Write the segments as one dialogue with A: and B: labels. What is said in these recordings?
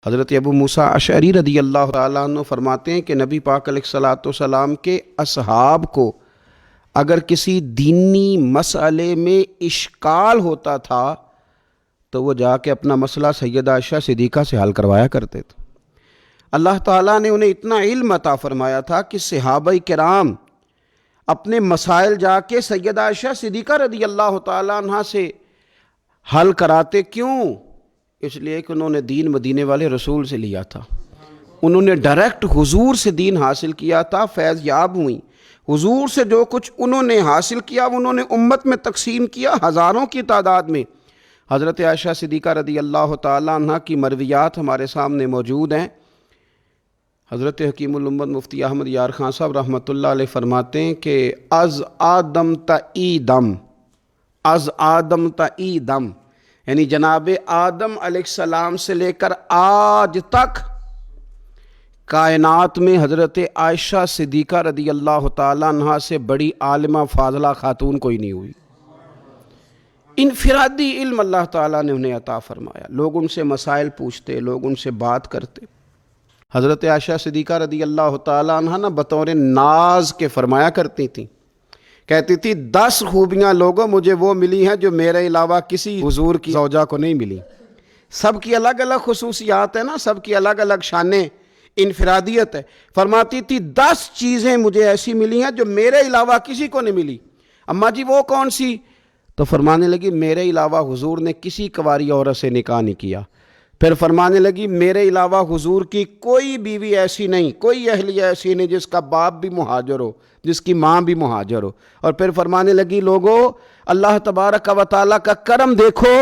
A: حضرت ابو موسیٰ اشعری رضی اللہ تعالیٰ عنہ فرماتے ہیں کہ نبی پاک علیہ الصلوۃ والسلام کے اصحاب کو اگر کسی دینی مسئلے میں اشکال ہوتا تھا تو وہ جا کے اپنا مسئلہ سیدہ عائشہ صدیقہ سے حل کروایا کرتے تھے۔ اللہ تعالیٰ نے انہیں اتنا علم عطا فرمایا تھا کہ صحابہ کرام اپنے مسائل جا کے سیدہ عائشہ صدیقہ رضی اللہ تعالیٰ عنہ سے حل کراتے۔ کیوں؟ اس لیے کہ انہوں نے دین مدینے والے رسول سے لیا تھا، انہوں نے ڈائریکٹ حضور سے دین حاصل کیا تھا، فیض یاب ہوئیں۔ حضور سے جو کچھ انہوں نے حاصل کیا انہوں نے امت میں تقسیم کیا ہزاروں کی تعداد میں۔ حضرت عائشہ صدیقہ رضی اللہ تعالیٰ عنہ کی مرویات ہمارے سامنے موجود ہیں۔ حضرت حکیم الامت مفتی احمد یار خان صاحب رحمۃ اللہ علیہ فرماتے ہیں کہ از آدم تا ایدم، از آدم تا ایدم، یعنی جناب آدم علیہ السلام سے لے کر آج تک کائنات میں حضرت عائشہ صدیقہ رضی اللہ تعالیٰ عنہ سے بڑی عالمہ فاضلہ خاتون کوئی نہیں ہوئی۔ انفرادی علم اللہ تعالیٰ نے انہیں عطا فرمایا، لوگ ان سے مسائل پوچھتے، لوگ ان سے بات کرتے۔ حضرت عائشہ صدیقہ رضی اللہ تعالیٰ عنہ نہ بطور ناز کے فرمایا کرتی تھیں، کہتی تھی 10 خوبیاں لوگوں مجھے وہ ملی ہیں جو میرے علاوہ کسی حضور کی زوجہ کو نہیں ملی۔ سب کی الگ الگ خصوصیات ہیں نا، سب کی الگ الگ شانیں، انفرادیت ہے۔ فرماتی تھی 10 چیزیں مجھے ایسی ملی ہیں جو میرے علاوہ کسی کو نہیں ملی۔ اماں جی وہ کون سی؟ تو فرمانے لگی میرے علاوہ حضور نے کسی کنواری عورت سے نکاح نہیں کیا۔ پھر فرمانے لگی میرے علاوہ حضور کی کوئی بیوی ایسی نہیں، کوئی اہلیہ ایسی نہیں جس کا باپ بھی مہاجر ہو، جس کی ماں بھی مہاجر ہو۔ اور پھر فرمانے لگی لوگو اللہ تبارک و تعالیٰ کا کرم دیکھو،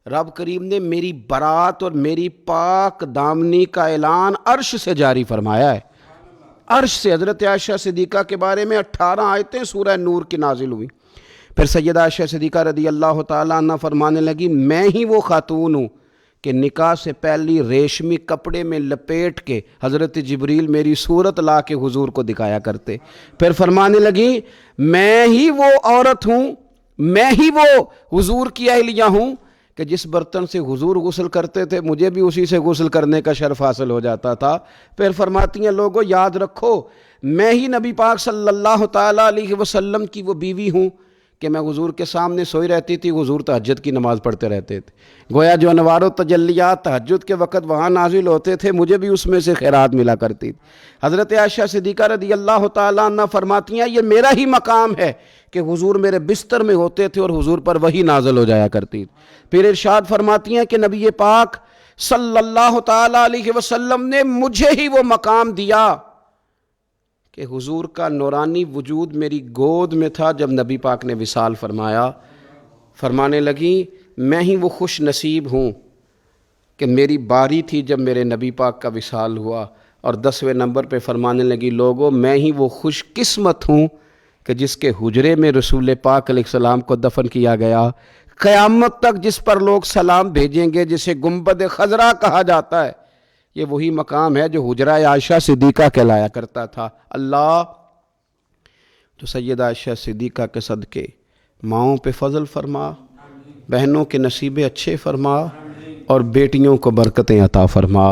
A: رب کریم نے میری برات اور میری پاک دامنی کا اعلان عرش سے جاری فرمایا ہے۔ عرش سے حضرت عائشہ صدیقہ کے بارے میں 18 آیتیں سورہ نور کی نازل ہوئی۔ پھر سیدہ عائشہ صدیقہ رضی اللہ تعالیٰ عنہ فرمانے لگی میں ہی وہ خاتون ہوں کہ نکاح سے پہلی ریشمی کپڑے میں لپیٹ کے حضرت جبریل میری صورت لا کے حضور کو دکھایا کرتے۔ پھر فرمانے لگی میں ہی وہ عورت ہوں، میں ہی وہ حضور کی اہلیہ ہوں کہ جس برتن سے حضور غسل کرتے تھے مجھے بھی اسی سے غسل کرنے کا شرف حاصل ہو جاتا تھا۔ پھر فرماتی ہیں لوگوں یاد رکھو میں ہی نبی پاک صلی اللہ تعالیٰ علیہ وسلم کی وہ بیوی ہوں کہ میں حضور کے سامنے سوئی رہتی تھی، حضور تہجد کی نماز پڑھتے رہتے تھے، گویا جو انوار و تجلیات تہجد کے وقت وہاں نازل ہوتے تھے مجھے بھی اس میں سے خیرات ملا کرتی تھی۔ حضرت عائشہ صدیقہ رضی اللہ تعالیٰ عنہ فرماتی ہیں یہ میرا ہی مقام ہے کہ حضور میرے بستر میں ہوتے تھے اور حضور پر وحی نازل ہو جایا کرتی تھی۔ پھر ارشاد فرماتی ہیں کہ نبی پاک صلی اللہ تعالیٰ علیہ وسلم نے مجھے ہی وہ مقام دیا کہ حضور کا نورانی وجود میری گود میں تھا جب نبی پاک نے وصال فرمایا۔ فرمانے لگی میں ہی وہ خوش نصیب ہوں کہ میری باری تھی جب میرے نبی پاک کا وصال ہوا۔ اور 10ویں نمبر پہ فرمانے لگی لوگوں میں ہی وہ خوش قسمت ہوں کہ جس کے حجرے میں رسول پاک علیہ السلام کو دفن کیا گیا۔ قیامت تک جس پر لوگ سلام بھیجیں گے جسے گنبد خضرا کہا جاتا ہے، یہ وہی مقام ہے جو حجرہ عائشہ صدیقہ کہلایا کرتا تھا۔ اللہ تو سیدہ عائشہ صدیقہ کے صدقے ماؤں پہ فضل فرما، بہنوں کے نصیبے اچھے فرما، اور بیٹیوں کو برکتیں عطا فرما۔